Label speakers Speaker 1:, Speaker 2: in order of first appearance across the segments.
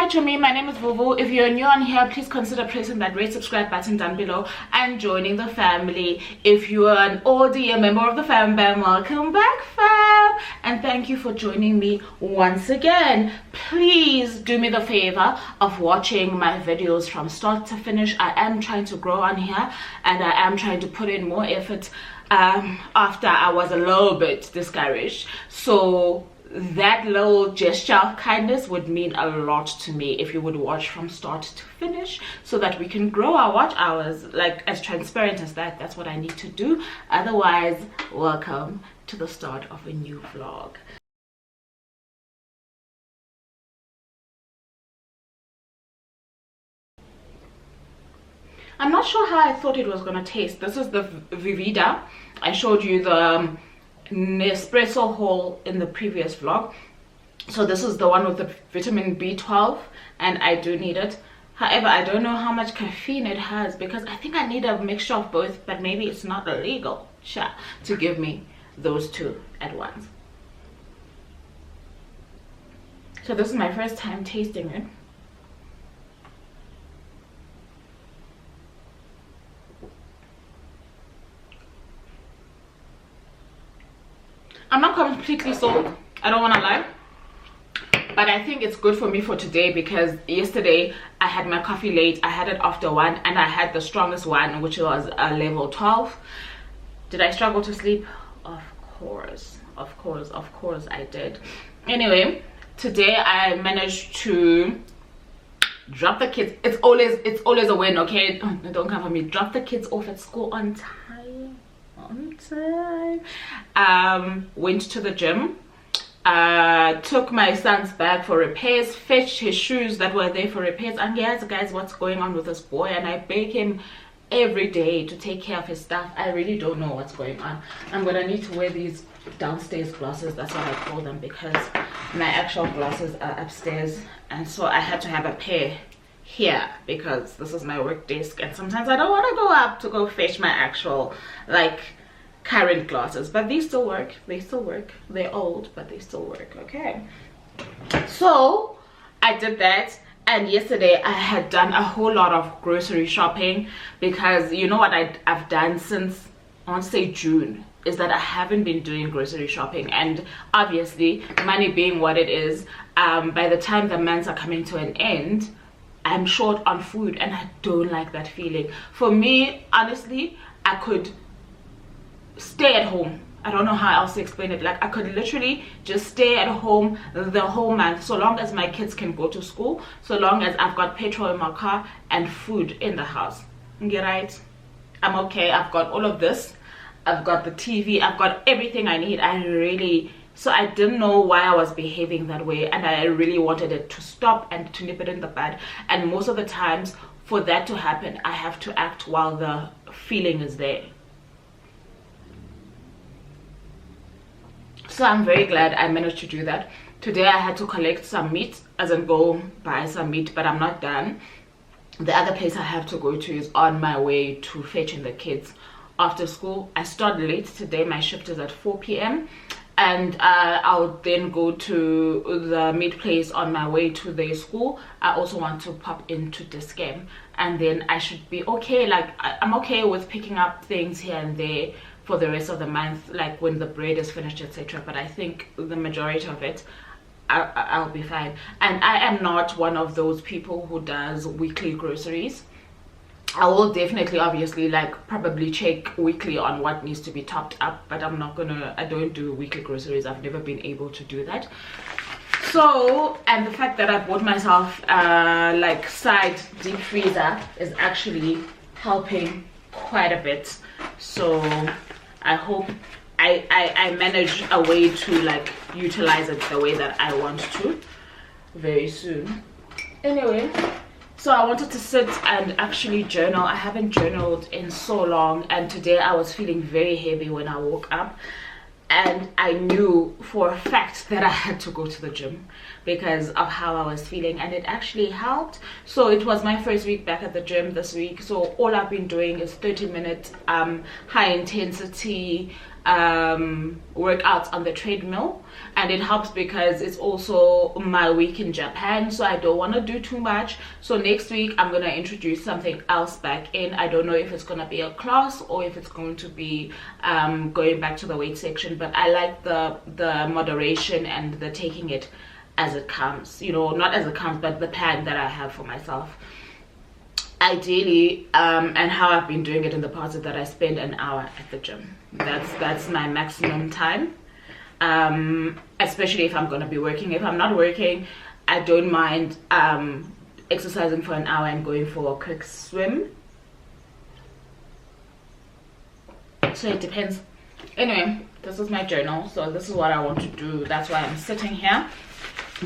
Speaker 1: Hi to me, my name is Vuvu. If you're new on here, please consider pressing that red subscribe button down below and joining the family. If you are an oldie, a member of the fam bam, welcome back fam, and thank you for joining me once again. Please do me the favor of watching my videos from start to finish. I am trying to grow on here and I am trying to put in more effort after I was a little bit discouraged. So that little gesture of kindness would mean a lot to me if you would watch from start to finish, so that we can grow our watch hours. Like, as transparent as that, that's what I need to do. Otherwise, welcome to the start of a new vlog. I'm not sure how I thought it was gonna taste. This is the Vena. I showed you the Nespresso haul in the previous vlog, so this is the one with the vitamin B12 and I do need it. However, I don't know how much caffeine it has because I think I need a mixture of both, but maybe it's not illegal to give me those two at once. So this is my first time tasting it. I'm not completely sold, I don't want to lie, but I think it's good for me for today because yesterday I had my coffee late. I had it after 1 and I had the strongest one, which was a level 12. Did I struggle to sleep? Of course I did. Anyway, today I managed to drop the kids. It's always a win, okay? Don't come for me. Drop the kids off at school on time. Went to the gym, took my son's bag for repairs, fetched his shoes that were there for repairs, and yes guys, what's going on with this boy? And I beg him every day to take care of his stuff. I really don't know what's going on. I'm gonna need to wear these downstairs glasses, that's what I call them, because my actual glasses are upstairs, and so I had to have a pair here because this is my work desk and sometimes I don't want to go up to go fetch my actual like current glasses, but these still work. They're old but they still work. Okay, so I did that, and yesterday I had done a whole lot of grocery shopping because you know what I've done since, I want to say June, is that I haven't been doing grocery shopping, and obviously money being what it is, by the time the months are coming to an end, I'm short on food and I don't like that feeling. For me, honestly, I could stay at home. I don't know how else to explain it. Like, I could literally just stay at home the whole month, so long as my kids can go to school, so long as I've got petrol in my car and food in the house. You right? I'm okay. I've got all of this. I've got the TV. I've got everything I need. So I didn't know why I was behaving that way, and I really wanted it to stop and to nip it in the bud. And most of the times for that to happen, I have to act while the feeling is there. So I'm very glad I managed to do that. Today I had to collect some meat, as in go buy some meat, but I'm not done. The other place I have to go to is on my way to fetching the kids after school. I start late today. My shift is at 4 p.m. and I'll then go to the meat place on my way to their school. I also want to pop into Discam, and then I should be okay. Like, I'm okay with picking up things here and there for the rest of the month, like when the bread is finished, etc. But I think the majority of it, I'll be fine. And I am not one of those people who does weekly groceries. I will definitely, obviously, like probably check weekly on what needs to be topped up, but I don't do weekly groceries. I've never been able to do that. So, and the fact that I bought myself like side deep freezer is actually helping quite a bit. So I hope I manage a way to like utilize it the way that I want to very soon. Anyway, so I wanted to sit and actually journal. I haven't journaled in so long, and today I was feeling very heavy when I woke up, and I knew for a fact that I had to go to the gym because of how I was feeling, and it actually helped. So it was my first week back at the gym this week, so all I've been doing is 30-minute high intensity workouts on the treadmill, and it helps because it's also my week in Japan, so I don't want to do too much. So next week I'm gonna introduce something else back in. I don't know if it's gonna be a class or if it's going to be going back to the weight section, but I like the moderation and the taking it as it comes, you know, not as it comes, but the plan that I have for myself. Ideally, and how I've been doing it in the past is that I spend an hour at the gym. That's my maximum time, especially if I'm going to be working. If I'm not working, I don't mind exercising for an hour and going for a quick swim. So it depends. Anyway, this is my journal, so this is what I want to do. That's why I'm sitting here.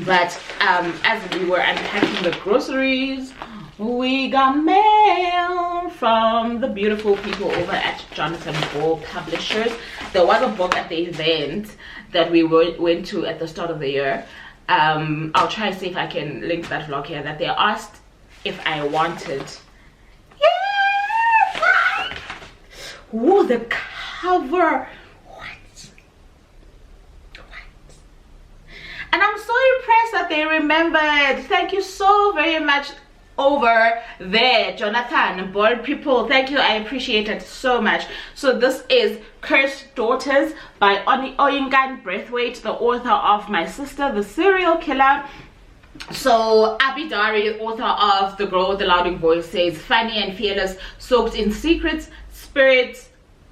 Speaker 1: But as we were unpacking the groceries, we got mail from the beautiful people over at Jonathan Ball Publishers. There was a book at the event that we went to at the start of the year. I'll try to see if I can link that vlog here, that they asked if I wanted. Yeah! Ooh, the cover. And I'm so impressed that they remembered. Thank you so very much over there, Jonathan Ball people. Thank you, I appreciate it so much. So this is Cursed Daughters by Oyinkan Braithwaite, the author of My Sister, the Serial Killer. So Abidari, author of The Girl with the Loud Voice, says funny and fearless, soaked in secrets, spirits,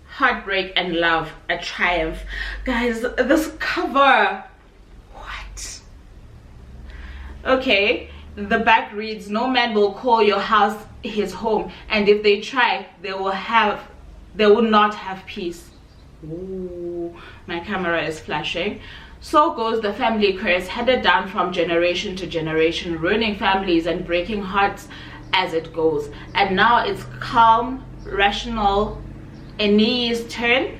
Speaker 1: heartbreak and love, a triumph. Guys, this cover, what? Okay, the back reads, no man will call your house his home, and if they try, they will not have peace. Ooh, my camera is flashing. So goes the family curse, handed down from generation to generation, ruining families and breaking hearts as it goes. And now it's calm, rational Eni's turn,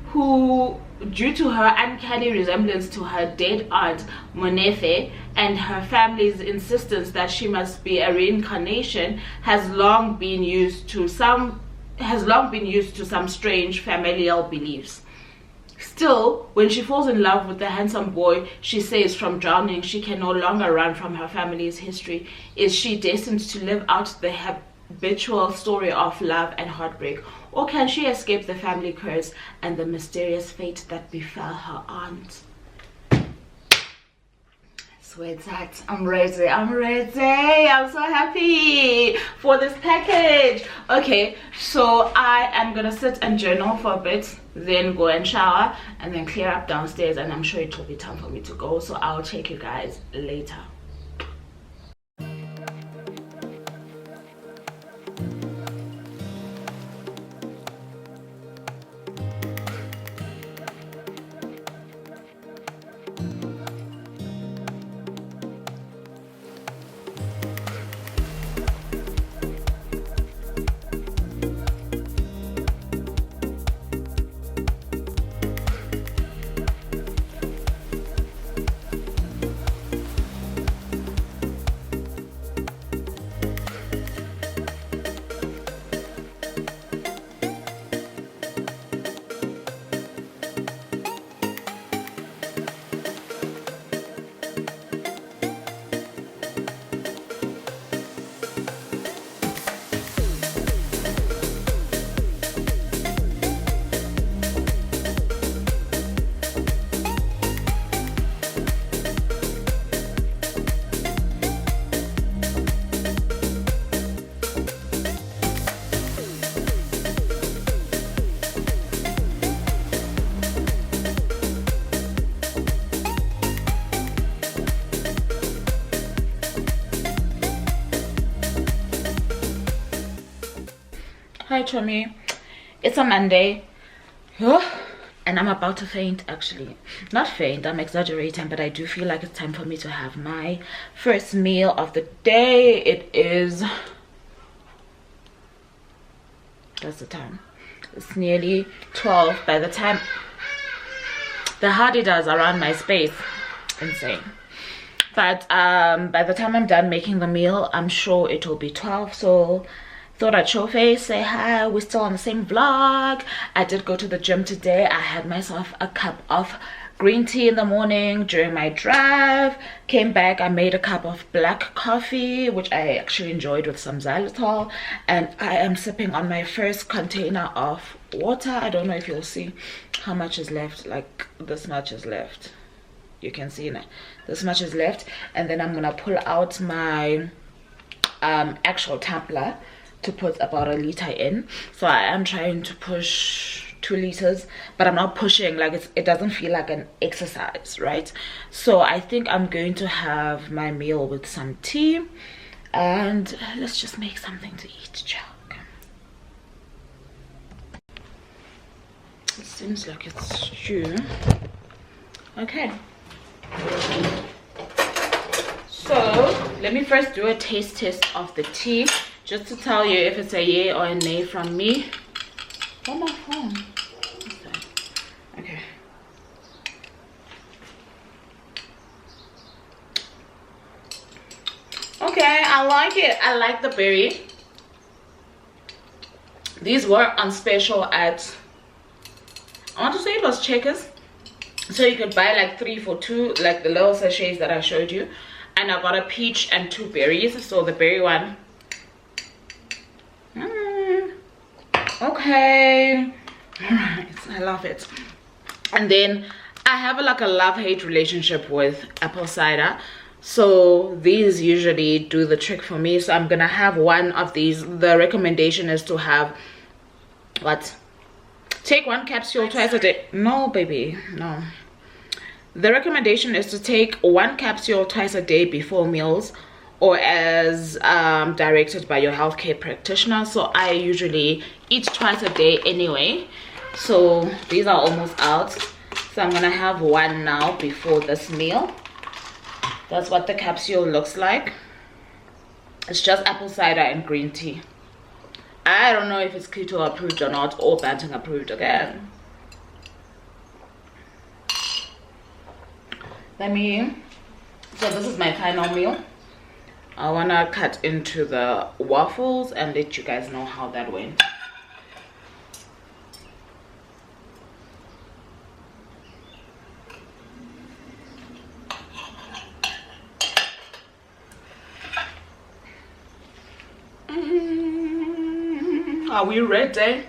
Speaker 1: who, due to her uncanny resemblance to her dead aunt Monefe and her family's insistence that she must be a reincarnation, has long been used to some strange familial beliefs. Still, when she falls in love with the handsome boy, she says from drowning she can no longer run from her family's history. Is she destined to live out the habitual story of love and heartbreak, or can she escape the family curse and the mysterious fate that befell her aunt? Sweetheart, I'm ready. I'm so happy for this package. Okay, so I am gonna sit and journal for a bit, then go and shower, and then clear up downstairs, and I'm sure it will be time for me to go, so I'll check you guys later. Hi Tommy, it's a Monday. And I'm about to faint. Actually, not faint, I'm exaggerating, but I do feel like it's time for me to have my first meal of the day. It is, that's the time, it's nearly 12 by the time the hardy does around my space. Insane. But by the time I'm done making the meal, I'm sure it will be 12. So thought I'd show face, say hi. We're still on the same vlog. I did go to the gym today. I had myself a cup of green tea in the morning during my drive. Came back, I made a cup of black coffee, which I actually enjoyed with some xylitol, and I am sipping on my first container of water. I don't know if you'll see how much is left. Like this much is left. You can see now, this much is left. And then I'm gonna pull out my actual tumbler to put about 1 liter in. So I am trying to push 2 liters, but I'm not pushing, like it doesn't feel like an exercise, right? So I think I'm going to have my meal with some tea, and let's just make something to eat. Chuck. It seems like it's stew. Okay, so let me first do a taste test of the tea, just to tell you if it's a yay or a nay from me. Oh, my phone. Okay. Okay, I like it. I like the berry. These were on special at, I want to say it was Checkers. So you could buy like 3 for 2, like the little sachets that I showed you. And I got a peach and 2 berries. So the berry one. Okay. Alright, I love it. And then I have like a love-hate relationship with apple cider. So these usually do the trick for me. So I'm gonna have one of these. The recommendation is to have what? Take 1 capsule twice a day. No, baby, no. The recommendation is to take 1 capsule twice a day before meals, or as directed by your healthcare practitioner. So I usually eat twice a day anyway. So these are almost out. So I'm gonna have 1 now before this meal. That's what the capsule looks like. It's just apple cider and green tea. I don't know if it's keto approved or not, or Banting approved again. So this is my final meal. I wanna cut into the waffles and let you guys know how that went. Are we ready?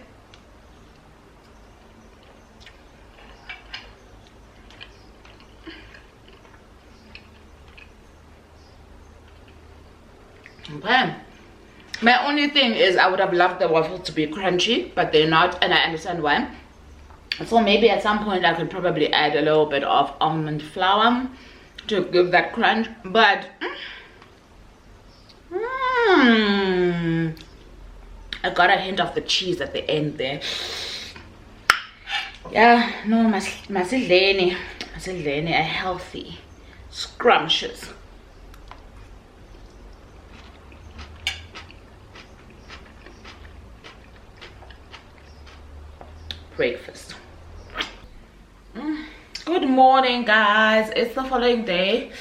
Speaker 1: Okay. My only thing is I would have loved the waffles to be crunchy, but they're not, and I understand why. So maybe at some point I could probably add a little bit of almond flour to give that crunch, but I got a hint of the cheese at the end there. Yeah, no, masidleni are healthy, scrumptious. Breakfast. Good morning, guys. It's the following day.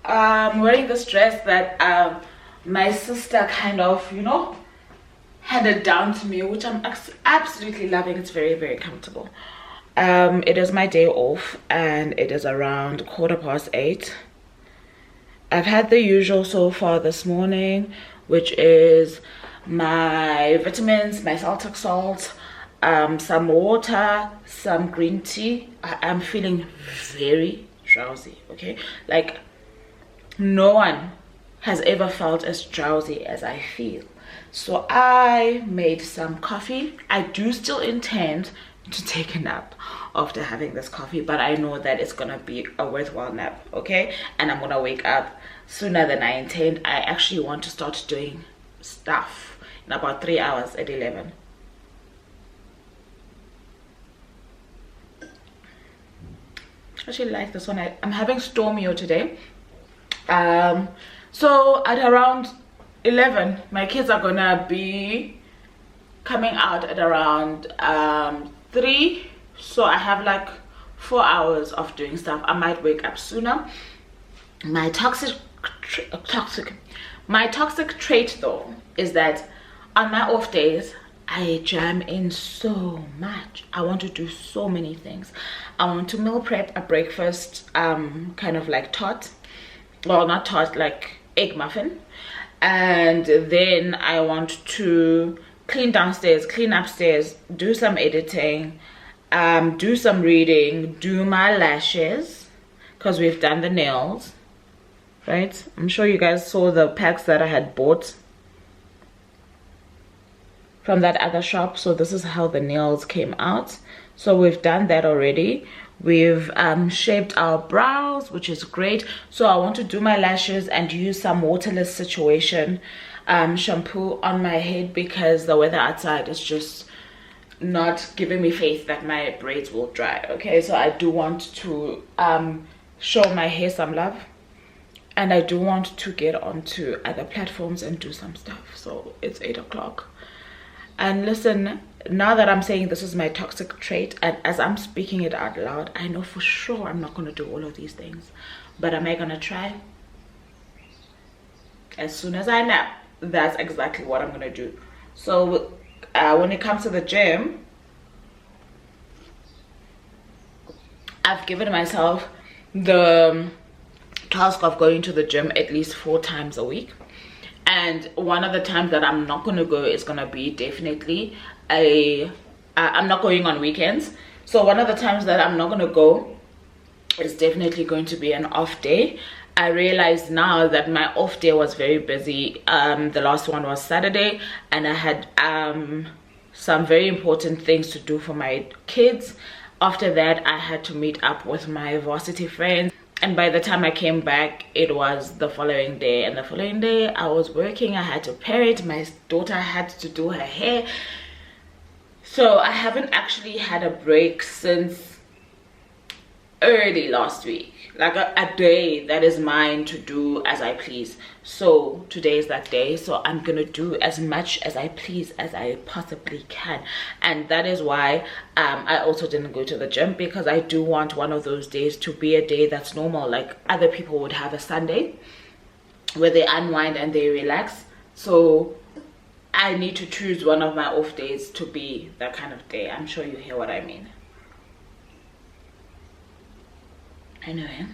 Speaker 1: I'm wearing this dress that my sister kind of, you know, handed down to me, which I'm absolutely loving. It's very, very comfortable. It is my day off and it is around 8:15. I've had the usual so far this morning, which is my vitamins, my Celtic salt, some water, some green tea. I am feeling very drowsy, okay? Like no one has ever felt as drowsy as I feel. So I made some coffee. I do still intend to take a nap after having this coffee, but I know that it's gonna be a worthwhile nap, okay? And I'm gonna wake up sooner than I intend. I actually want to start doing stuff in about 3 hours at 11. I actually like this one. I'm having Stormio today. So at around 11 my kids are gonna be coming out at around 3, so I have like 4 hours of doing stuff. I might wake up sooner. My toxic trait though is that on my off days, I jam in so much. I want to do so many things. I want to meal prep a breakfast, kind of like tot, well, not tot, like egg muffin, and then I want to clean downstairs, clean upstairs, do some editing, do some reading, do my lashes, because we've done the nails, right? I'm sure you guys saw the packs that I had bought from that other shop. So this is how the nails came out. So we've done that already. We've shaped our brows, which is great. So I want to do my lashes and use some waterless situation shampoo on my head, because the weather outside is just not giving me faith that my braids will dry. Okay, so I do want to show my hair some love, and I do want to get onto other platforms and do some stuff. So it's 8 o'clock. And listen, now that I'm saying this is my toxic trait, and as I'm speaking it out loud, I know for sure I'm not going to do all of these things. But am I going to try? As soon as I nap, that's exactly what I'm going to do. So when it comes to the gym, I've given myself the task of going to the gym at least 4 times a week. And one of the times that I'm not going to go is going to be definitely I'm not going on weekends. So one of the times that I'm not going to go is definitely going to be an off day. I realized now that my off day was very busy. The last one was Saturday, and I had some very important things to do for my kids. After that, I had to meet up with my varsity friends. And by the time I came back, it was the following day. And the following day, I was working. I had to parent. My daughter had to do her hair. So I haven't actually had a break since early last week. Like a day that is mine to do as I please. So today is that day. So I'm gonna do as much as I please as I possibly can. And that is why I also didn't go to the gym, because I do want one of those days to be a day that's normal, like other people would have a Sunday where they unwind and they relax. So I need to choose one of my off days to be that kind of day. I'm sure you hear what I mean. Anyway,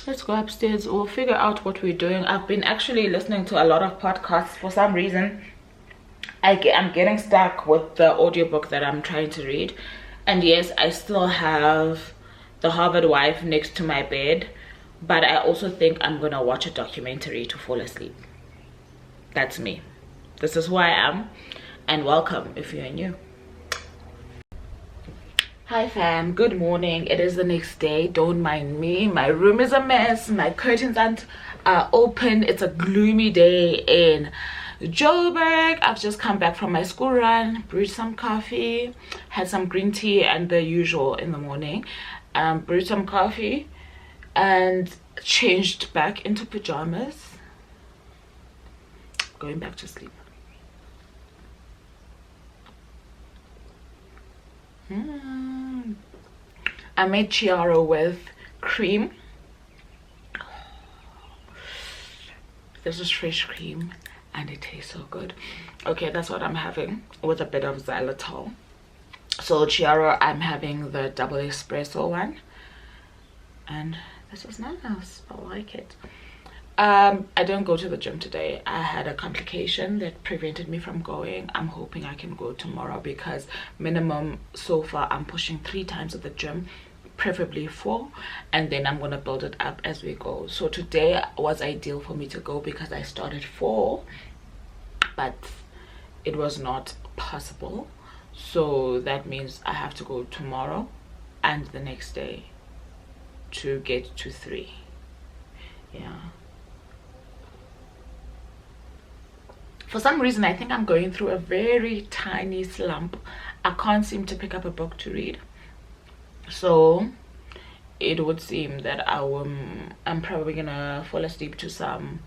Speaker 1: let's go upstairs. We'll figure out what we're doing. I've been actually listening to a lot of podcasts. For some reason, I'm getting stuck with the audiobook that I'm trying to read. And yes, I still have The Harvard Wife next to my bed, but I also think I'm gonna watch a documentary to fall asleep. That's me. This is who I am, and welcome if you're new. Hi fam, good morning. It is the next day. Don't mind me. My room is a mess. My curtains aren't open. It's a gloomy day in Joburg. I've just come back from my school run, brewed some coffee, had some green tea and the usual in the morning. Brewed some coffee and changed back into pajamas. Going back to sleep. I made chiaro with cream. This is fresh cream and it tastes so good. Okay, that's what I'm having with a bit of xylitol. So chiaro, I'm having the double espresso one, and this is nice. I like it. I didn't go to the gym today. I had a complication that prevented me from going. I'm hoping I can go tomorrow, because minimum so far I'm pushing 3 times at the gym, preferably 4, and then I'm gonna build it up as we go. So today was ideal for me to go because I started 4, but it was not possible. So that means I have to go tomorrow and the next day to get to 3. Yeah. For some reason, I think I'm going through a very tiny slump. I can't seem to pick up a book to read. So it would seem that I'm probably gonna fall asleep to some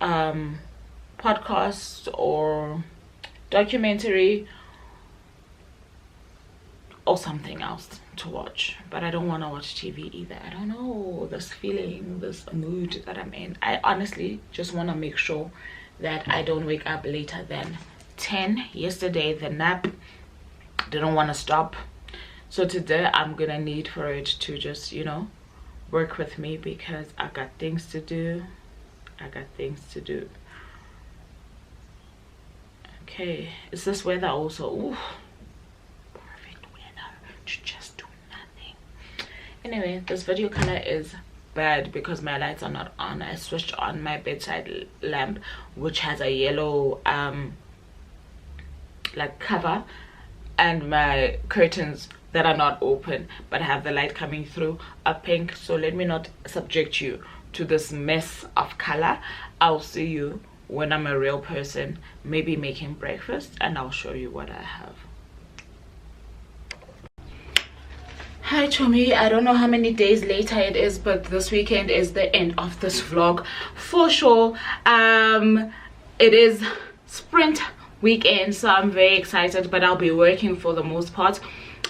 Speaker 1: podcast or documentary or something else to watch. But I don't want to watch TV either. I don't know, this feeling, this mood that I'm in. I honestly just want to make sure that I don't wake up later than 10. Yesterday the nap didn't want to stop, so today I'm gonna need for it to just, you know, work with me, because I got things to do. Okay, is this weather also? Ooh, perfect weather to just do nothing. Anyway, this video color is bad because my lights are not on. I switched on my bedside lamp, which has a yellow like cover, and my curtains that are not open but have the light coming through are pink. So let me not subject you to this mess of color. I'll see you when I'm a real person, maybe making breakfast, and I'll show you what I have. Hi Chomi, I don't know how many days later it is, but this weekend is the end of this vlog for sure. It is sprint weekend, so I'm very excited, but I'll be working for the most part.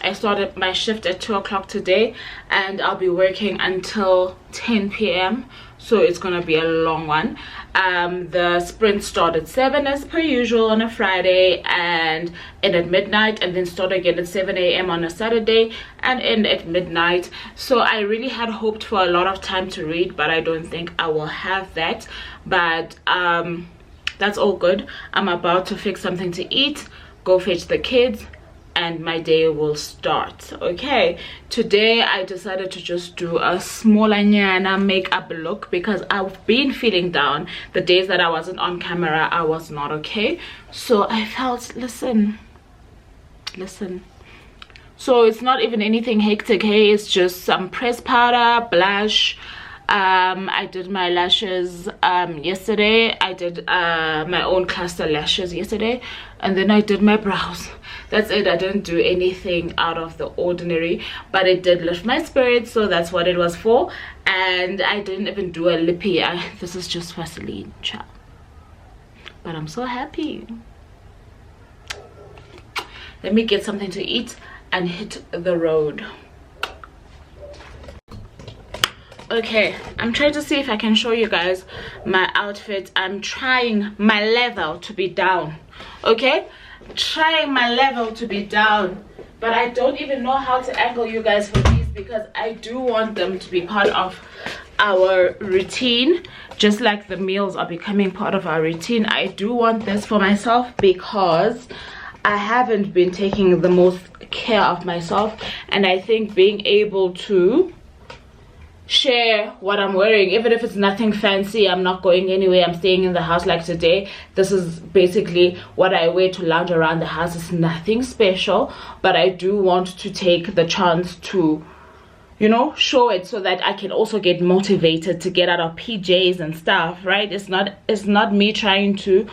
Speaker 1: I started my shift at 2 o'clock today, and I'll be working until 10 p.m. so it's gonna be a long one. The sprint started 7 as per usual on a Friday, and end at midnight, and then start again at 7 a.m. on a Saturday and end at midnight. So I really had hoped for a lot of time to read, but I don't think I will have that. But that's all good. I'm about to fix something to eat, go fetch the kids, and my day will start. Okay, today I decided to just do a smaller nyana makeup look because I've been feeling down. The days that I wasn't on camera, I was not okay, so I felt, listen, so it's not even anything hectic. Hey, it's just some pressed powder, blush. I did my lashes yesterday. I did my own cluster lashes yesterday, and then I did my brows. That's it. I didn't do anything out of the ordinary, but it did lift my spirits, so that's what it was for. And I didn't even do a lippy. This is just Vaseline, child. But I'm so happy. Let me get something to eat and hit the road. Okay, I'm trying to see if I can show you guys my outfit. I'm trying my level to be down. Okay, trying my level to be down, but I don't even know how to angle you guys for these, because I do want them to be part of our routine, just like the meals are becoming part of our routine. I do want this for myself because I haven't been taking the most care of myself, and I think being able to share what I'm wearing, even if it's nothing fancy, I'm not going anywhere, I'm staying in the house. Like today, this is basically what I wear to lounge around the house. It's nothing special, but I do want to take the chance to, you know, show it, so that I can also get motivated to get out of PJs and stuff, right? It's not me trying to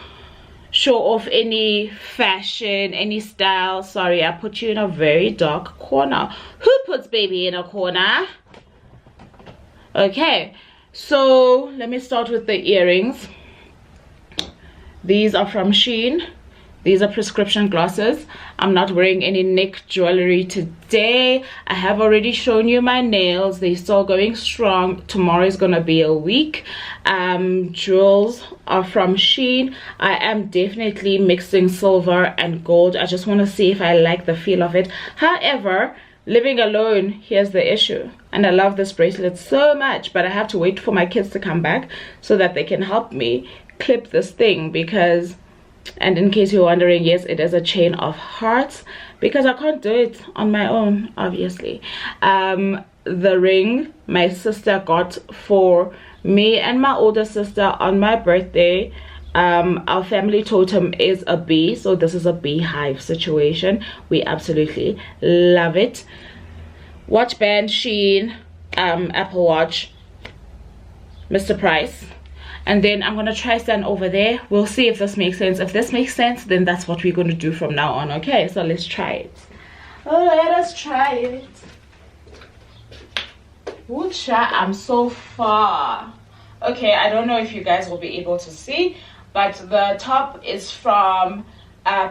Speaker 1: show off any fashion, any style. Sorry, I put you in a very dark corner. Who puts baby in a corner? Okay, so let me start with the earrings. These are from Shein. These are prescription glasses. I'm not wearing any neck jewelry today. I have already shown you my nails. They're still going strong. Tomorrow is gonna be a week. Jewels are from Shein. I am definitely mixing silver and gold. I just want to see if I like the feel of it. However, living alone, here's the issue, and I love this bracelet so much, but I have to wait for my kids to come back so that they can help me clip this thing, because, and in case you're wondering, yes, it is a chain of hearts, because I can't do it on my own, obviously. The ring my sister got for me and my older sister on my birthday. Our family totem is a bee, so this is a beehive situation. We absolutely love it. Watch band, Shein, Apple Watch, Mr. Price, and then I'm gonna try stand over there. We'll see if this makes sense. If this makes sense, then that's what we're gonna do from now on. Okay, so let's try it. Oh, let us try it. I'm so far. Okay, I don't know if you guys will be able to see, but the top is from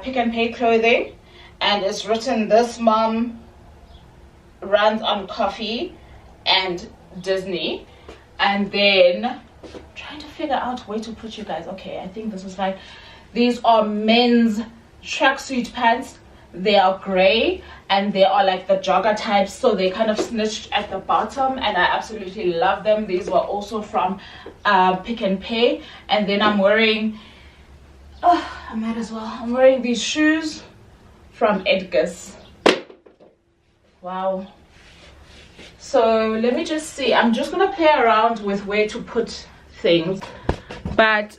Speaker 1: Pick and Pay clothing, and it's written, "This mom runs on coffee and Disney." And then trying to figure out where to put you guys. Okay, I think this is fine. These are men's tracksuit pants. They are gray and they are like the jogger types, so they kind of snitched at the bottom, and I absolutely love them. These were also from Pick and Pay. And then I'm wearing, oh, I might as well, I'm wearing these shoes from Edgar's. Wow. So let me just see, I'm just gonna play around with where to put things, but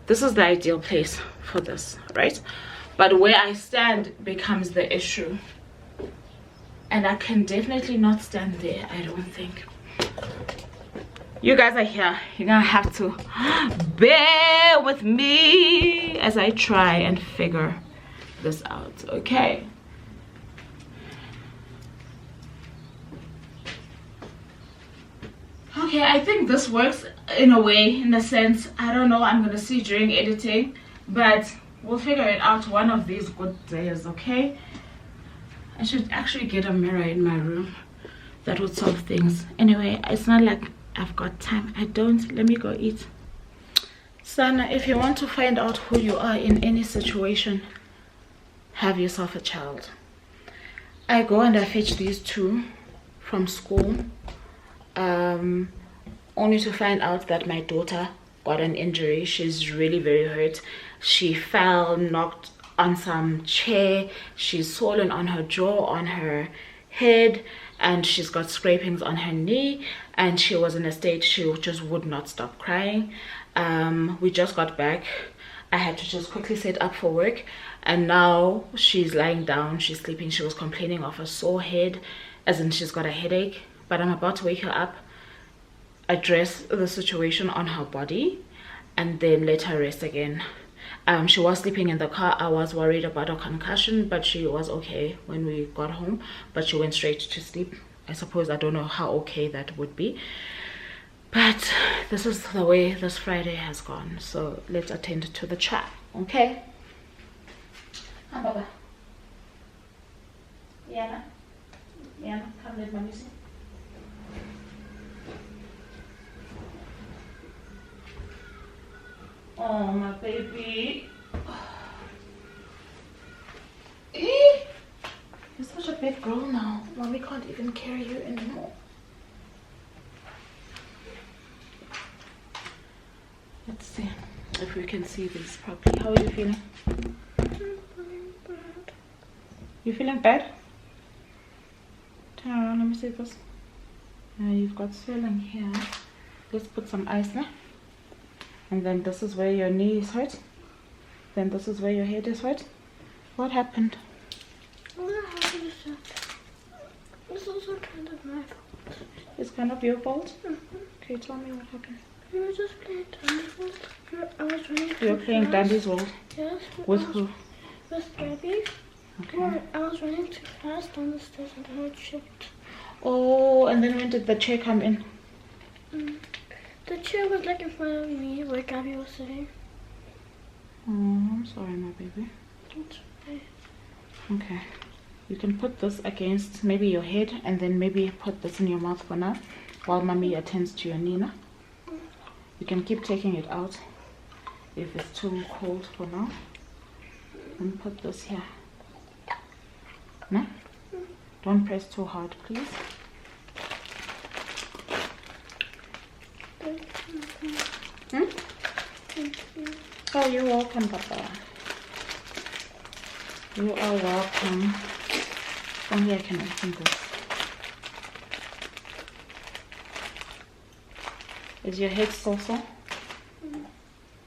Speaker 1: this is the ideal place for this, right? But where I stand becomes the issue, and I can definitely not stand there, I don't think. You guys are here, you're gonna have to bear with me as I try and figure this out. Okay, okay, I think this works in a way, in a sense. I don't know, I'm gonna see during editing, but we'll figure it out one of these good days. Okay, I should actually get a mirror in my room. That would solve things. Anyway, it's not like I've got time. I don't. Let me go eat. Sana, if you want to find out who you are in any situation, have yourself a child. I go and I fetch these two from school, only to find out that my daughter got an injury. She's really very hurt. She fell, knocked on some chair. She's swollen on her jaw, on her head, and she's got scrapings on her knee, and she was in a state she just would not stop crying. We just got back. I had to just quickly set up for work, and now she's lying down, she's sleeping. She was complaining of a sore head, as in she's got a headache, but I'm about to wake her up, address the situation on her body, and then let her rest again. She was sleeping in the car. I was worried about a concussion, but she was okay when we got home, but she went straight to sleep. I suppose I don't know how okay that would be, but this is the way this Friday has gone. So let's attend to the chat. Okay, Baba. Yana, come let mommy see. Oh, my baby. You're such a big girl now. Mommy can't even carry you anymore. Let's see if we can see this properly. How are you feeling? You feeling bad? Turn around, let me see this. You've got swelling here. Let's put some ice there. And then this is where your knee is hurt. Then this is where your head is hurt. What happened?
Speaker 2: What happened is that this is also kind of my fault.
Speaker 1: It's kind of your fault? Okay, tell me what happened.
Speaker 2: We were just playing Dandy's World. I was running too
Speaker 1: You're playing Dandy's World?
Speaker 2: Yes.
Speaker 1: With who?
Speaker 2: With Gabby.
Speaker 1: Okay.
Speaker 2: I was running too fast down the stairs and then I tripped.
Speaker 1: Oh, and then when did the chair come in?
Speaker 2: The chair was like in front of me where Gabby was sitting.
Speaker 1: Oh, I'm sorry, my baby.
Speaker 2: It's okay.
Speaker 1: Okay. You can put this against maybe your head, and then maybe put this in your mouth for now while mommy attends to your Nina. You can keep taking it out if it's too cold for now. And put this here. No? Don't press too hard, please.
Speaker 2: Thank you.
Speaker 1: Oh, you're welcome, Papa. You are welcome. Only I can open this. Is your head so sore?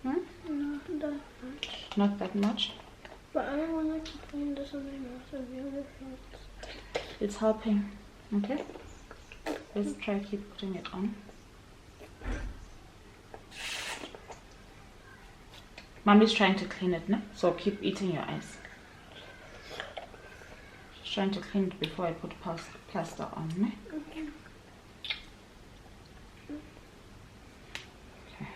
Speaker 2: Not that much.
Speaker 1: Not that much?
Speaker 2: But I don't want to keep putting this on my mouth and the other things.
Speaker 1: It's helping. Okay? Let's try keep putting it on. Mommy's trying to clean it, no? So keep eating your ice. She's trying to clean it before I put plaster on, no?
Speaker 2: Okay.
Speaker 1: Okay.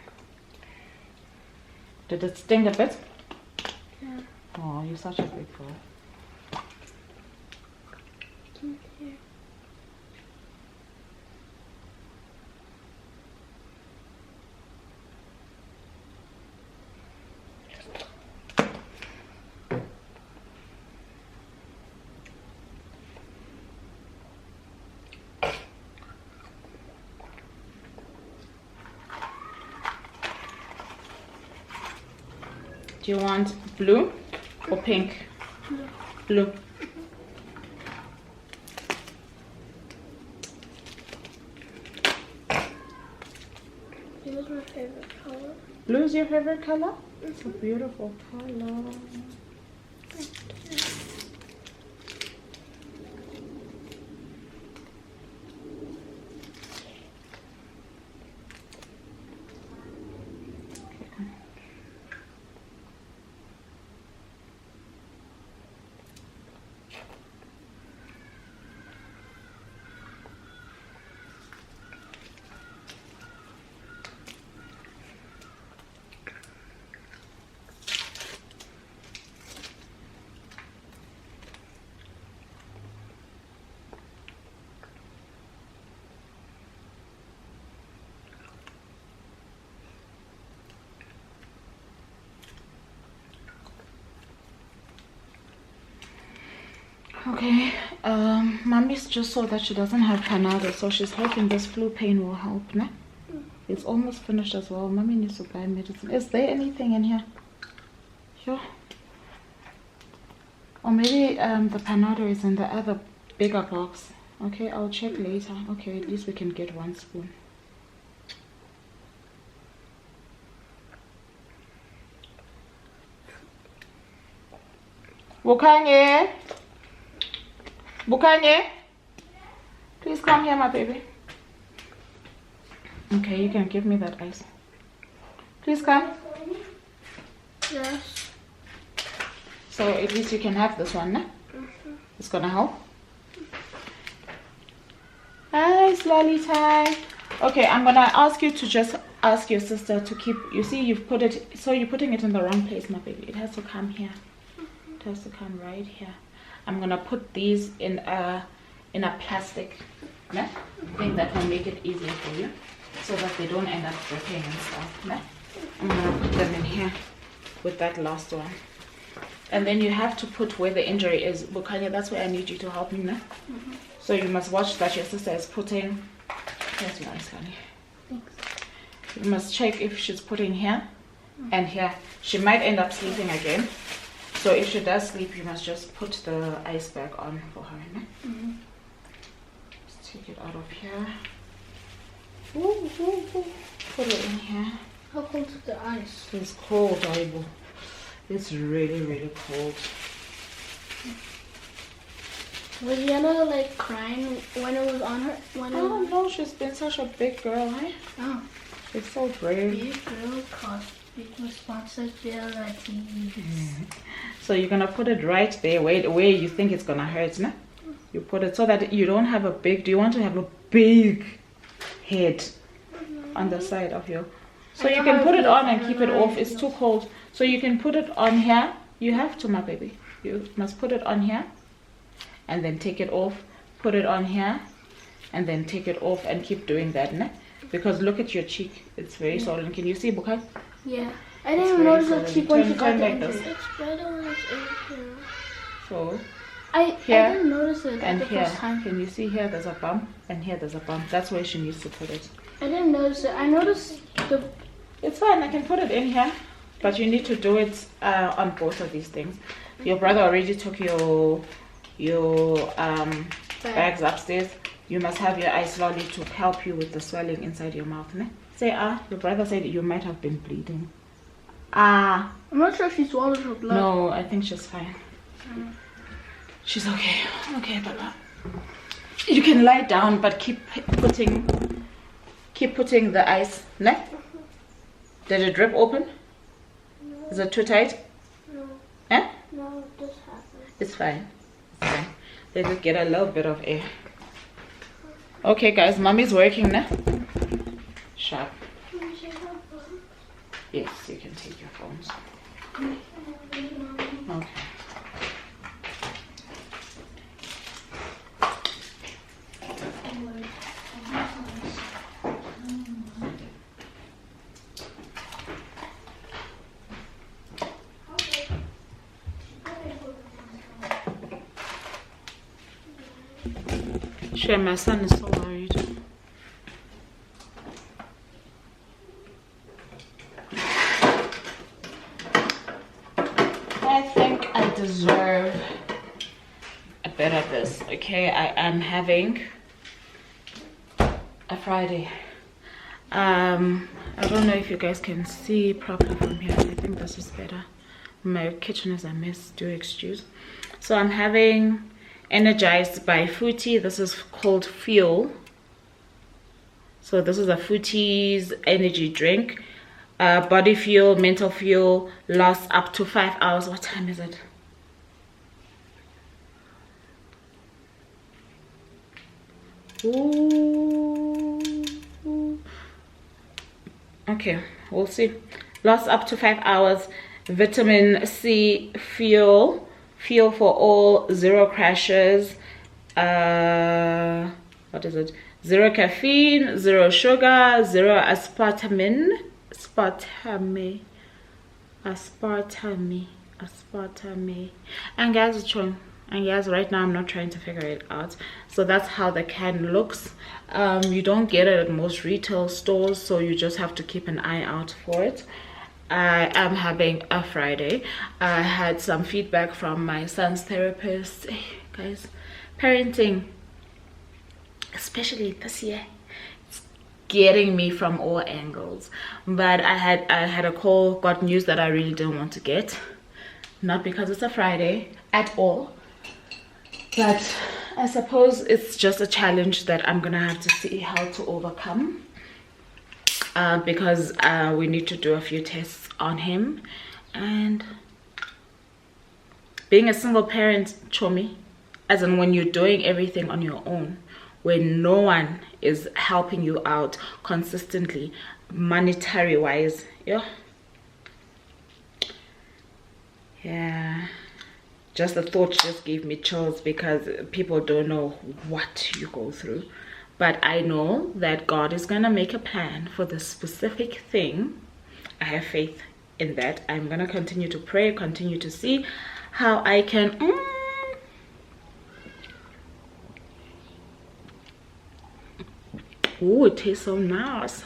Speaker 1: Did it sting a bit?
Speaker 2: Yeah.
Speaker 1: Oh, you're such a big girl.
Speaker 2: Thank you.
Speaker 1: Do you want blue or pink? Blue.
Speaker 2: Blue is my favorite color.
Speaker 1: Blue is your favorite color? It's a beautiful color. Okay, mommy's just saw that she doesn't have Panado, so she's hoping this flu pain will help, ne? It's almost finished as well. Mommy needs to buy medicine. Is there anything in here? Sure. Or maybe the Panado is in the other bigger box. Okay, I'll check later. Okay, at least we can get 1 spoon. Bukanye? Bukanye? Please come here, my baby. Okay, you can give me that ice. Please come.
Speaker 2: Yes.
Speaker 1: So at least you can have this one, ne? It's gonna help. Nice lolly time. Okay, I'm gonna ask you to just ask your sister to keep, you see you've put it, so you're putting it in the wrong place, my baby. It has to come here. It has to come right here. I'm gonna put these in a plastic thing that will make it easier for you, so that they don't end up dripping and stuff. Ne? I'm gonna put them in here with that last one, and then you have to put where the injury is. Bukanya, that's where I need you to help me. Ne? So you must watch that your sister is putting. Here's your ice, honey.
Speaker 2: Thanks.
Speaker 1: You must check if she's putting here and here. She might end up sleeping again. So if she does sleep, you must just put the ice bag on for her. Ne? Let's take it out of here. Ooh, ooh, ooh. Put it in here.
Speaker 2: How cold is the ice?
Speaker 1: It's cold, Aibu. It's really, really cold.
Speaker 2: Was Yana like crying when it was on her?
Speaker 1: Oh no, she's been such a big girl, eh?
Speaker 2: Oh.
Speaker 1: She's so brave.
Speaker 2: Big girl cost big responsibilities.
Speaker 1: So you're gonna put it right there where you think it's gonna hurt, no? You put it so that you don't have a big, do you want to have a big head on the side of your, so you can put it on and keep it off. It's too cold. So you can put it on here. You have to, my baby. You must put it on here and then take it off, put it on here and then take it off, and keep doing that, ne? Because look at your cheek, it's very swollen. Can you see, Bukai?
Speaker 2: Yeah, I didn't even notice the cheek when she got
Speaker 1: like
Speaker 2: the
Speaker 1: this.
Speaker 2: injury. It's better when it's in here.
Speaker 1: So
Speaker 2: I didn't notice it
Speaker 1: and
Speaker 2: the
Speaker 1: here,
Speaker 2: first time.
Speaker 1: can you see here there's a bump and here there's a bump. That's where she needs to put it.
Speaker 2: I didn't notice it. I noticed the...
Speaker 1: It's fine, I can put it in here, but you need to do it on both of these things. Your brother already took your bags upstairs. You must have your ice lolly to help you with the swelling inside your mouth, ne? Say your brother said you might have been bleeding.
Speaker 2: I'm not sure if she swallowed her blood.
Speaker 1: No, I think she's fine. She's okay. Okay, Baba. You can lie down, but keep putting the ice, ne? Did it drip open? No. Is it too tight?
Speaker 2: No.
Speaker 1: Eh?
Speaker 2: No, it just happened.
Speaker 1: It's fine. It's fine. Let it get a little bit of air. Okay, guys, mommy's working now. Sharp.
Speaker 2: Can you take our phone?
Speaker 1: Yes, you can take your phones. Okay. Sure, my son is so worried. I think I deserve a bit of this. Okay, I am having a Friday. I don't know if you guys can see properly from here. I think this is better. My kitchen is a mess, do excuse. So I'm having Energized by Fruity. This is called Fuel. So this is a Fruity's energy drink. Body fuel, mental fuel, lasts up to 5 hours. What time is it? Ooh. Okay, we'll see. Lasts up to 5 hours. Vitamin C fuel for all, 0 crashes. What is it? 0 caffeine, 0 sugar, 0 aspartame. And guys, it's true. And yes, right now I'm not trying to figure it out. So that's how the can looks. You don't get it at most retail stores, so you just have to keep an eye out for it. I am having a Friday. I had some feedback from my son's therapist. Hey, guys, parenting, especially this year, it's getting me from all angles. But I had a call, got news that I really didn't want to get. Not because it's a Friday at all, but I suppose it's just a challenge that I'm gonna have to see how to overcome. Because we need to do a few tests on him, and being a single parent, chomi, as in when you're doing everything on your own, when no one is helping you out consistently, monetary wise, yeah, just the thought just gave me chills, because people don't know what you go through. But I know that God is gonna make a plan for this specific thing. I have faith in that. I'm gonna continue to pray, continue to see how I can oh, it tastes so nice.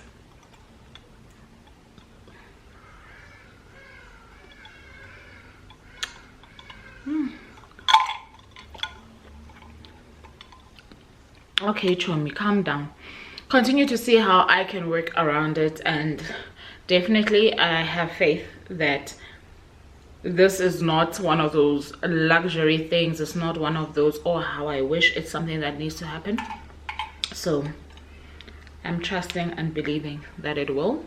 Speaker 1: Okay, Chomi, calm down. Continue to see how I can work around it, and definitely I have faith that this is not one of those luxury things. It's not one of those, oh, how I wish. It's something that needs to happen. So I'm trusting and believing that it will.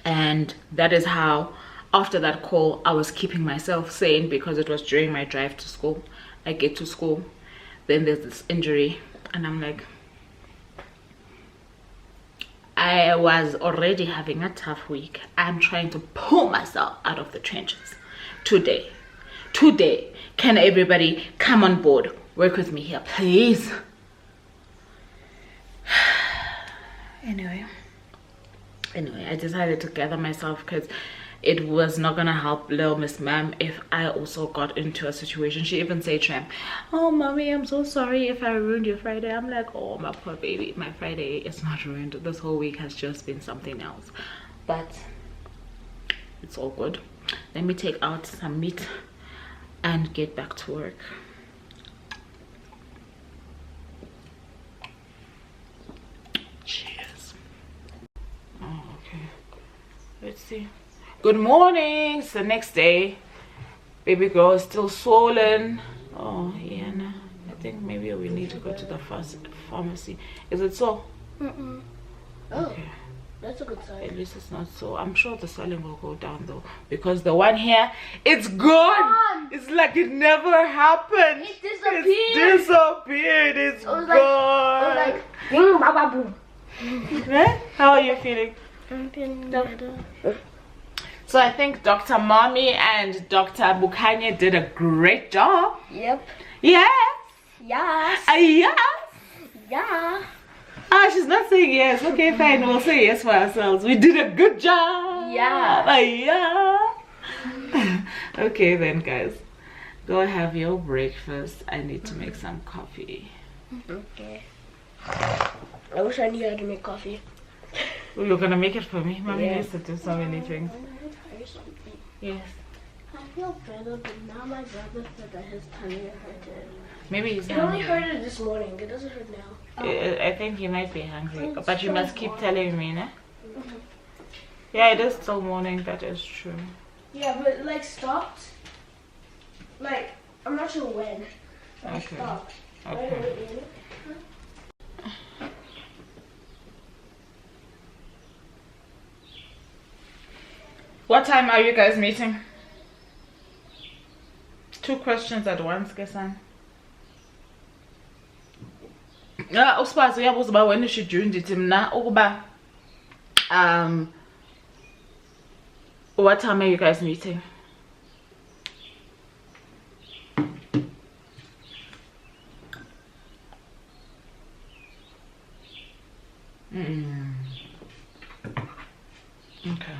Speaker 1: And that is how, after that call, I was keeping myself sane, because it was during my drive to school. I get to school, then there's this injury, and I'm like, I was already having a tough week. I'm trying to pull myself out of the trenches. Today, can everybody come on board, work with me here, please? Anyway, I decided to gather myself, because it was not gonna help little Miss Ma'am if I also got into a situation. She even said to him, oh mommy, I'm so sorry if I ruined your Friday. I'm like, oh my poor baby, my Friday is not ruined. This whole week has just been something else, but it's all good. Let me take out some meat and get back to work. Cheers. Oh, okay, let's see. Good morning. It's the next day. Baby girl is still swollen. Oh yeah, nah. I think maybe we need to go to the pharmacy. Is it so?
Speaker 2: Oh,
Speaker 1: okay,
Speaker 2: that's a good sign.
Speaker 1: at least it's not so. I'm sure the swelling will go down though, because the one here, it's gone. It's like it never happened.
Speaker 2: It disappeared.
Speaker 1: It's disappeared. It's gone.
Speaker 2: Like boom, baba, boom.
Speaker 1: Eh? How are you feeling?
Speaker 2: I'm feeling better.
Speaker 1: So I think Dr. Mommy and Dr. Bukanye did a great job.
Speaker 2: Yep.
Speaker 1: Yes.
Speaker 2: Yes.
Speaker 1: Yes.
Speaker 2: Yeah.
Speaker 1: Ah, she's not saying yes. Okay, fine. We'll say yes for ourselves. We did a good job.
Speaker 2: Yeah.
Speaker 1: Yeah. Okay then, guys. Go have your breakfast. I need to make some coffee.
Speaker 2: Okay. I wish I knew how to make coffee.
Speaker 1: You're gonna make it for me? Mommy
Speaker 2: Yeah.
Speaker 1: used to do so many things. Yes.
Speaker 2: feel better, but now my brother said that his tummy hurted.
Speaker 1: Maybe he's
Speaker 2: It
Speaker 1: hungry.
Speaker 2: only hurted this morning. It doesn't hurt now.
Speaker 1: I think he might be hungry.
Speaker 2: It's
Speaker 1: But you
Speaker 2: still
Speaker 1: must keep
Speaker 2: warm.
Speaker 1: telling me, ne? Yeah, it is still morning. That is true.
Speaker 2: Yeah, but it, like, stopped. Like, I'm not sure when. But it
Speaker 1: Okay.
Speaker 2: stopped. Right
Speaker 1: Okay.
Speaker 2: away, in.
Speaker 1: What time are you guys meeting? 2 questions at once, Kesan. Usibazi uyabuza uba when is she due ndithi mna ukuba what time are you guys meeting? Okay.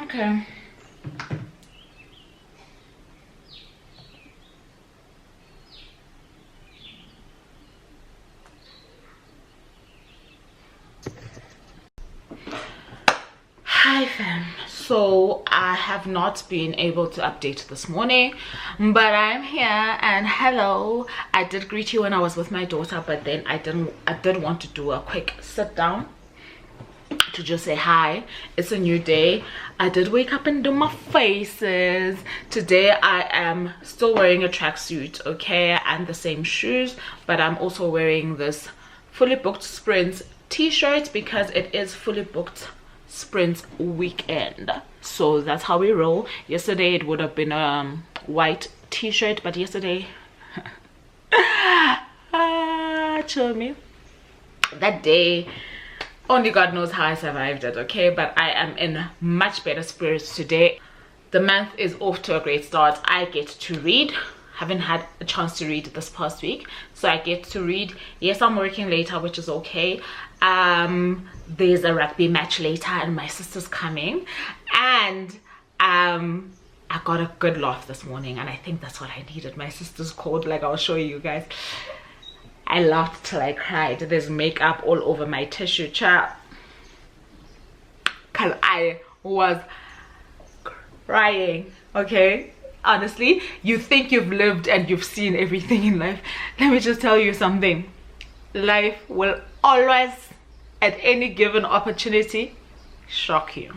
Speaker 1: Okay. Hi fam, so I have not been able to update this morning, but I'm here and hello. I did greet you when I was with my daughter, but then I did want to do a quick sit down to just say hi. It's a new day. I did wake up and do my faces. Today I am still wearing a tracksuit, okay, and the same shoes, but I'm also wearing this fully booked Sprints t-shirt because it is fully booked Sprints weekend, so that's how we roll. Yesterday it would have been a white t-shirt, but yesterday chill me, that day only God knows how I survived it, okay, but I am in much better spirits today. The month is off to a great start. I get to read. Haven't had a chance to read this past week, so I get to read. Yes, I'm working later, which is okay. There's a rugby match later and my sister's coming, and I got a good laugh this morning, and I think that's what I needed. My sister's called, like I'll show you guys. I laughed till I cried. There's makeup all over my tissue, chat, cause I was crying, okay? Honestly, you think you've lived and you've seen everything in life. Let me just tell you something. Life will always, at any given opportunity, shock you.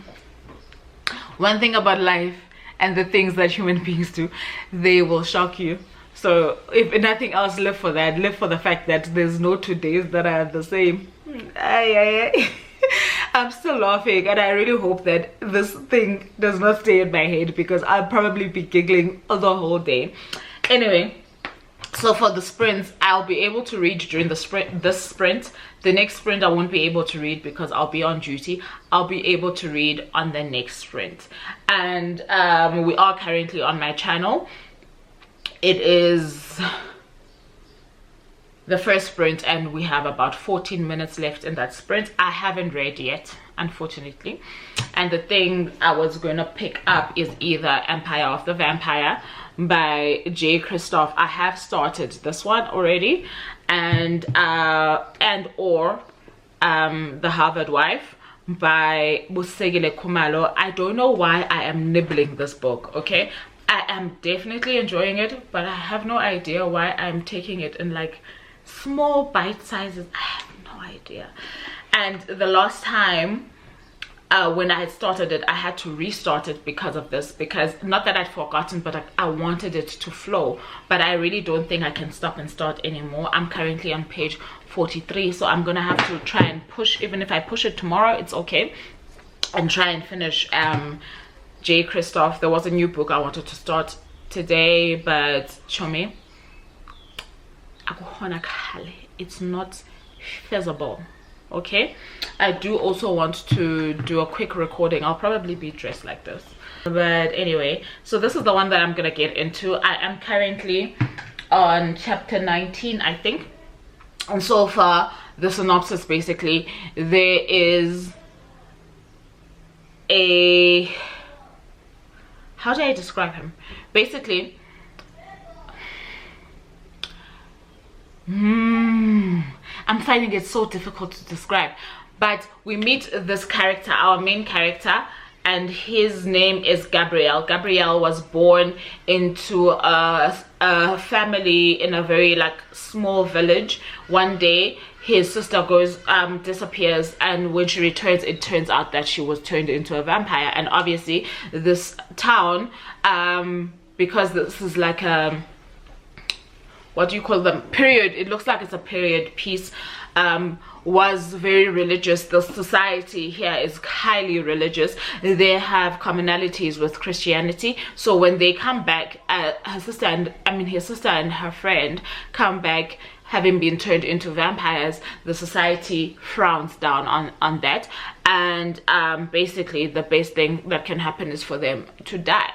Speaker 1: One thing about life and the things that human beings do, they will shock you. So if nothing else, live for that. Live for the fact that there's no 2 days that are the same. I'm still laughing, and I really hope that this thing does not stay in my head because I'll probably be giggling the whole day. Anyway, so for the sprints, I'll be able to read during this sprint. The next sprint I won't be able to read because I'll be on duty. I'll be able to read on the next sprint. And we are currently on my channel. It is the first sprint and we have about 14 minutes left in that sprint. I haven't read yet, unfortunately, and the thing I was going to pick up is either Empire of the Vampire by J. Christoph. I have started this one already, and or The Harvard Wife by Busegile Kumalo. I don't know why I am nibbling this book, okay? I am definitely enjoying it, but I have no idea why I'm taking it in like small bite sizes. I have no idea. And the last time when I had started it, I had to restart it because of this, because not that I'd forgotten, but I wanted it to flow. But I really don't think I can stop and start anymore. I'm currently on page 43, so I'm gonna have to try and push. Even if I push it tomorrow, it's okay, and try and finish J. Christoph. There was a new book I wanted to start today, but Chomi, it's not feasible, okay? I do also want to do a quick recording. I'll probably be dressed like this, but anyway, so this is the one that I'm gonna get into. I am currently on chapter 19, I think, and so far the synopsis, basically, there is a how do I describe him? Basically, I'm finding it so difficult to describe, but we meet this character, our main character, and his name is Gabriel. Gabriel was born into a family in a very like small village. One day his sister goes disappears, and when she returns, it turns out that she was turned into a vampire. And obviously this town, because this is like a, what do you call them, period, it looks like it's a period piece, was very religious. The society here is highly religious. They have commonalities with Christianity. So when they come back, his sister and her friend come back having been turned into vampires, the society frowns down on that, and basically the best thing that can happen is for them to die.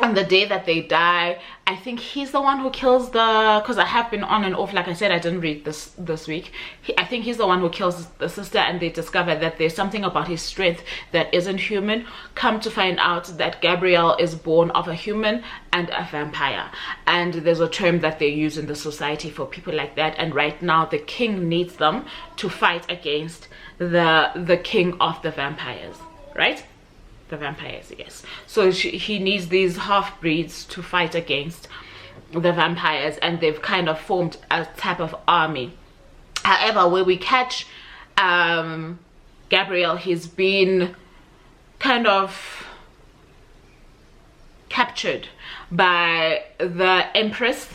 Speaker 1: On the day that they die, I think he's the one who kills the, because I have been on and off, like I said, I didn't read this week. I think he's the one who kills the sister, and they discover that there's something about his strength that isn't human. Come to find out that Gabriel is born of a human and a vampire, and there's a term that they use in the society for people like that, and right now the king needs them to fight against the king of the vampires, right? The vampires, yes. So he needs these half-breeds to fight against the vampires, and they've kind of formed a type of army. However, where we catch Gabriel, he's been kind of captured by the Empress,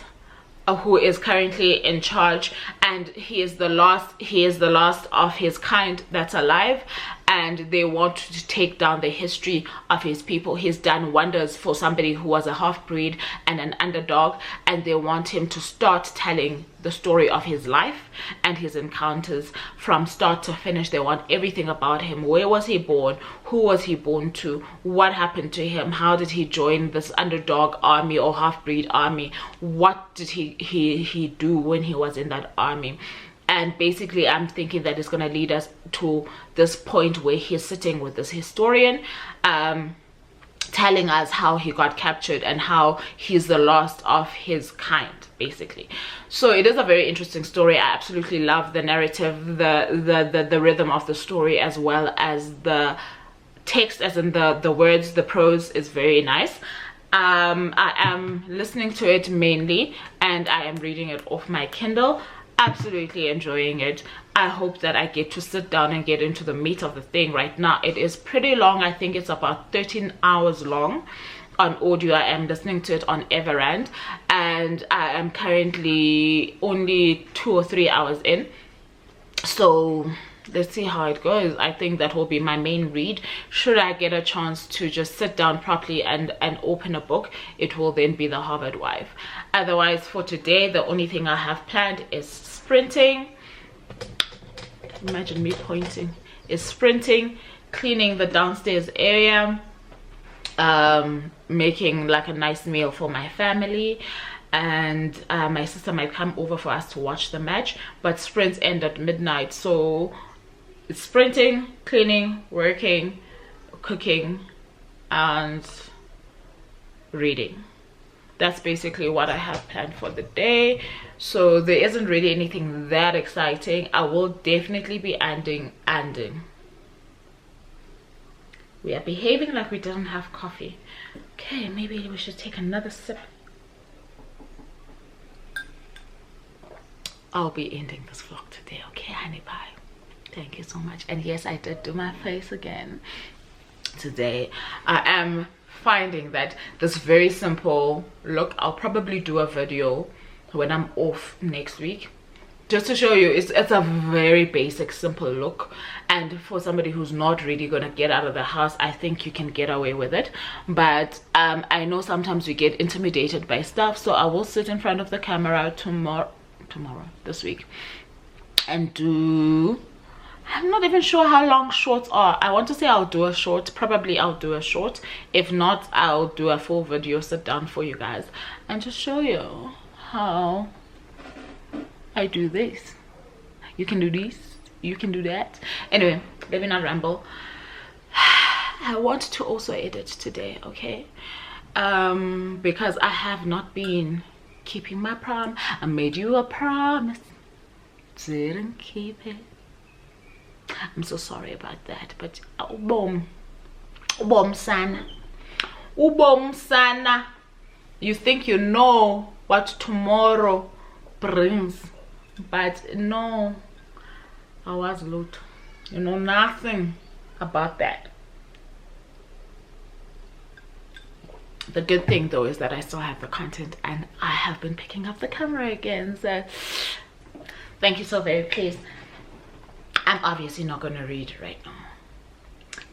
Speaker 1: who is currently in charge, and he is the last of his kind that's alive, and they want to take down the history of his people. He's done wonders for somebody who was a half-breed and an underdog, and they want him to start telling the story of his life and his encounters from start to finish. They want everything about him. Where was he born? Who was he born to? What happened to him? How did he join this underdog army or half-breed army? What did he do when he was in that army? And basically I'm thinking that it's going to lead us to this point where he's sitting with this historian, telling us how he got captured and how he's the last of his kind, basically. So it is a very interesting story. I absolutely love the narrative, the rhythm of the story, as well as the text, as in the words, the prose is very nice. I am listening to it mainly, and I am reading it off my Kindle. Absolutely enjoying it. I hope that I get to sit down and get into the meat of the thing. Right now it is pretty long. I think it's about 13 hours long on audio. I am listening to it on Everand, and I am currently only 2 or 3 hours in, so let's see how it goes. I think that will be my main read. Should I get a chance to just sit down properly and open a book, it will then be The Harvard Wife. Otherwise, for today, the only thing I have planned is sprinting. Imagine me pointing. Is sprinting, cleaning the downstairs area, making like a nice meal for my family, and my sister might come over for us to watch the match, but sprints end at midnight, so it's sprinting, cleaning, working, cooking, and reading. That's basically what I have planned for the day. So there isn't really anything that exciting. I will definitely be ending. We are behaving like we didn't have coffee. Okay, maybe we should take another sip. I'll be ending this vlog today, okay, honey pie? Thank you so much. And yes, I did do my face again today. I am finding that this very simple look, I'll probably do a video when I'm off next week, just to show you it's a very basic, simple look, and for somebody who's not really gonna get out of the house, I think you can get away with it. But I know sometimes we get intimidated by stuff, so I will sit in front of the camera tomorrow this week and do, I'm not even sure how long shorts are. I want to say I'll do a short. Probably I'll do a short. If not, I'll do a full video sit down for you guys and just show you how I do this. You can do this, you can do that. Anyway, let me not ramble. I want to also edit today, okay? Because I have not been keeping my promise. I made you a promise, didn't keep it. I'm so sorry about that, but ubom sana. You think you know what tomorrow brings, but no, I was loot. You know nothing about that. The good thing though is that I still have the content and I have been picking up the camera again, so thank you so very please. I'm obviously not going to read right now,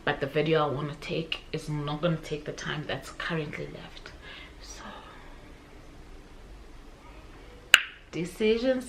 Speaker 1: but the video I want to take is not going to take the time that's currently left. So decisions.